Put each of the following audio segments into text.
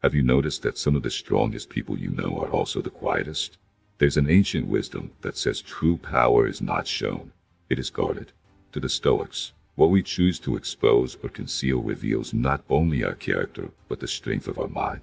Have you noticed that some of the strongest people you know are also the quietest? There's an ancient wisdom that says true power is not shown, it is guarded. To the Stoics, what we choose to expose or conceal reveals not only our character, but the strength of our mind.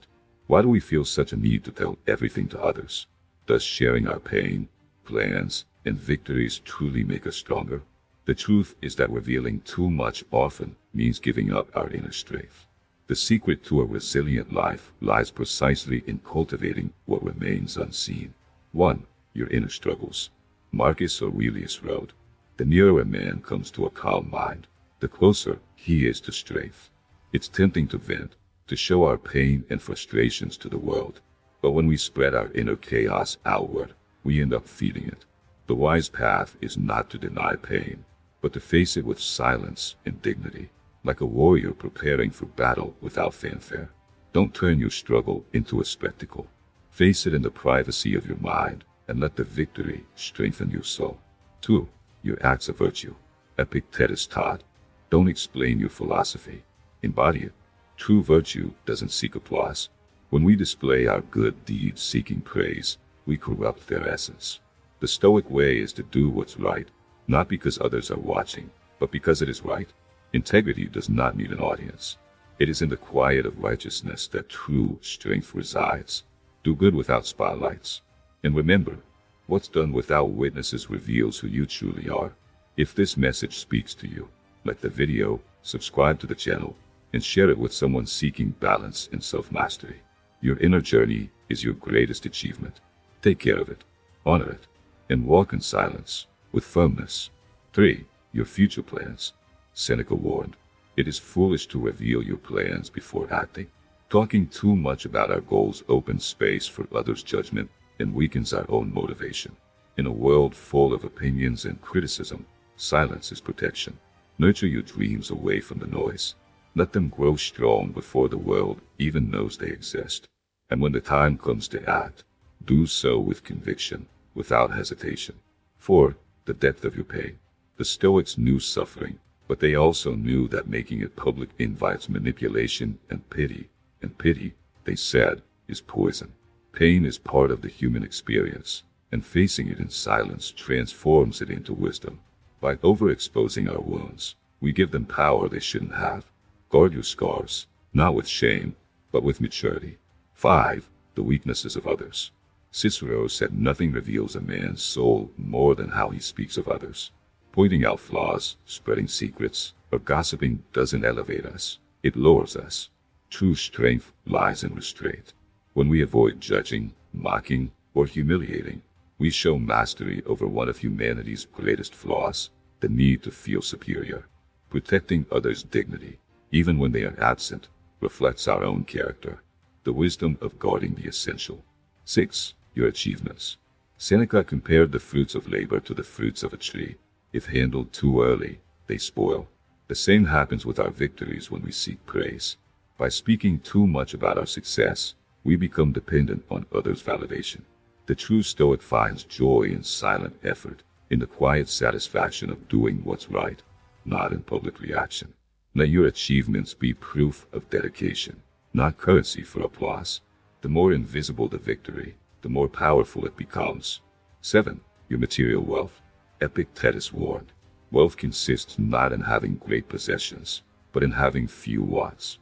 Why do we feel such a need to tell everything to others? Does sharing our pain, plans, and victories truly make us stronger? The truth is that revealing too much often means giving up our inner strength. The secret to a resilient life lies precisely in cultivating what remains unseen. 1. Your inner struggles. Marcus Aurelius wrote, "The nearer a man comes to a calm mind, the closer he is to strength." It's tempting to vent, to show our pain and frustrations to the world, but when we spread our inner chaos outward, we end up feeding it. The wise path is not to deny pain, but to face it with silence and dignity, like a warrior preparing for battle without fanfare. Don't turn your struggle into a spectacle. Face it in the privacy of your mind, and let the victory strengthen your soul. 2. Your acts of virtue. Epictetus taught, don't explain your philosophy, embody it. True virtue doesn't seek applause. When we display our good deeds seeking praise, we corrupt their essence. The Stoic way is to do what's right, not because others are watching, but because it is right. Integrity does not need an audience. It is in the quiet of righteousness that true strength resides. Do good without spotlights. And remember, what's done without witnesses reveals who you truly are. If this message speaks to you, like the video, subscribe to the channel, and share it with someone seeking balance and self-mastery. Your inner journey is your greatest achievement. Take care of it, honor it, and walk in silence, with firmness. 3. Your future plans. Seneca warned, it is foolish to reveal your plans before acting. Talking too much about our goals opens space for others' judgment and weakens our own motivation. In a world full of opinions and criticism, silence is protection. Nurture your dreams away from the noise. Let them grow strong before the world even knows they exist. And when the time comes to act, do so with conviction, without hesitation. 4. The depth of your pain. The Stoics knew suffering, but they also knew that making it public invites manipulation and pity. And pity, they said, is poison. Pain is part of the human experience, and facing it in silence transforms it into wisdom. By overexposing our wounds, we give them power they shouldn't have. Guard your scars, not with shame, but with maturity. 5. The weaknesses of others. Cicero said nothing reveals a man's soul more than how he speaks of others. Pointing out flaws, spreading secrets, or gossiping doesn't elevate us, it lowers us. True strength lies in restraint. When we avoid judging, mocking, or humiliating, we show mastery over one of humanity's greatest flaws, the need to feel superior. Protecting others' dignity, even when they are absent, reflects our own character, the wisdom of guarding the essential. 6. Your achievements. Seneca compared the fruits of labor to the fruits of a tree. If handled too early, they spoil. The same happens with our victories when we seek praise. By speaking too much about our success, we become dependent on others' validation. The true Stoic finds joy in silent effort, in the quiet satisfaction of doing what's right, not in public reaction. Let your achievements be proof of dedication, not currency for applause. The more invisible the victory, the more powerful it becomes. 7. Your material wealth. Epictetus warned, wealth consists not in having great possessions, but in having few wants.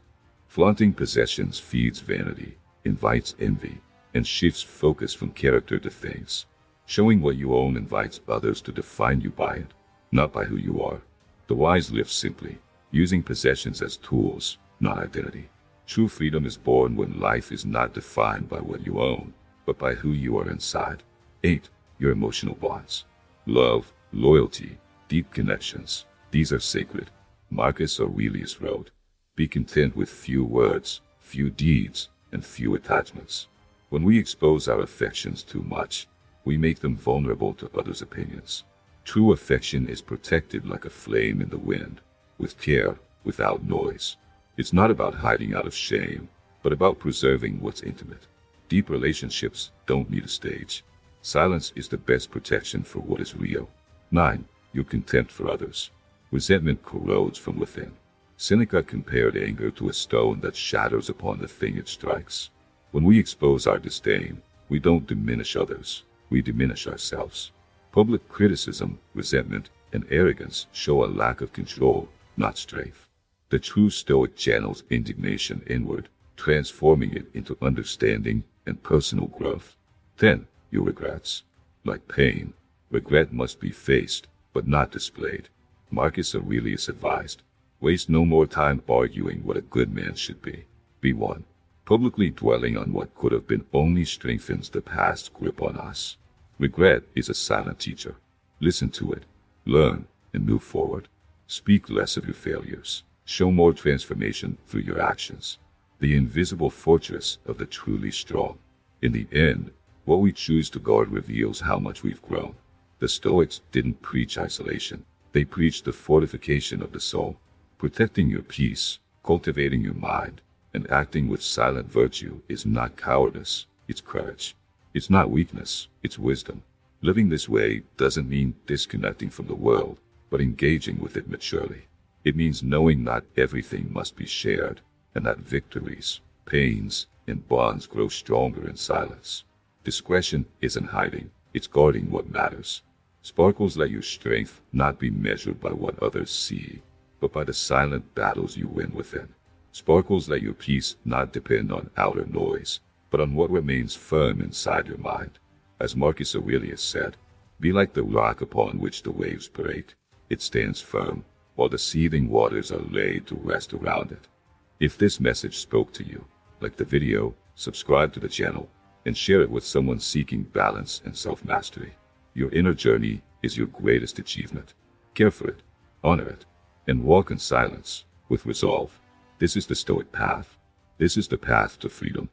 Flaunting possessions feeds vanity, invites envy, and shifts focus from character to things. Showing what you own invites others to define you by it, not by who you are. The wise live simply, using possessions as tools, not identity. True freedom is born when life is not defined by what you own, but by who you are inside. 8. Your emotional bonds. Love, loyalty, deep connections. These are sacred. Marcus Aurelius wrote, be content with few words, few deeds, and few attachments. When we expose our affections too much, we make them vulnerable to others' opinions. True affection is protected like a flame in the wind, with care, without noise. It's not about hiding out of shame, but about preserving what's intimate. Deep relationships don't need a stage. Silence is the best protection for what is real. 9. Your contempt for others. Resentment corrodes from within. Seneca compared anger to a stone that shatters upon the thing it strikes. When we expose our disdain, we don't diminish others, we diminish ourselves. Public criticism, resentment, and arrogance show a lack of control, not strength. The true Stoic channels indignation inward, transforming it into understanding and personal growth. Then, your regrets. Like pain, regret must be faced, but not displayed. Marcus Aurelius advised, waste no more time arguing what a good man should be. Be one. Publicly dwelling on what could have been only strengthens the past's grip on us. Regret is a silent teacher. Listen to it, learn, and move forward. Speak less of your failures. Show more transformation through your actions. The invisible fortress of the truly strong. In the end, what we choose to guard reveals how much we've grown. The Stoics didn't preach isolation. They preached the fortification of the soul. Protecting your peace, cultivating your mind, and acting with silent virtue is not cowardice, it's courage. It's not weakness, it's wisdom. Living this way doesn't mean disconnecting from the world, but engaging with it maturely. It means knowing not everything must be shared, and that victories, pains, and bonds grow stronger in silence. Discretion isn't hiding, it's guarding what matters. Sparkles, let your strength not be measured by what others see, but by the silent battles you win within. Sparkles, let your peace not depend on outer noise, but on what remains firm inside your mind. As Marcus Aurelius said, be like the rock upon which the waves break. It stands firm, while the seething waters are laid to rest around it. If this message spoke to you, like the video, subscribe to the channel, and share it with someone seeking balance and self-mastery. Your inner journey is your greatest achievement. Care for it, honor it, and walk in silence, with resolve. This is the Stoic path. This is the path to freedom.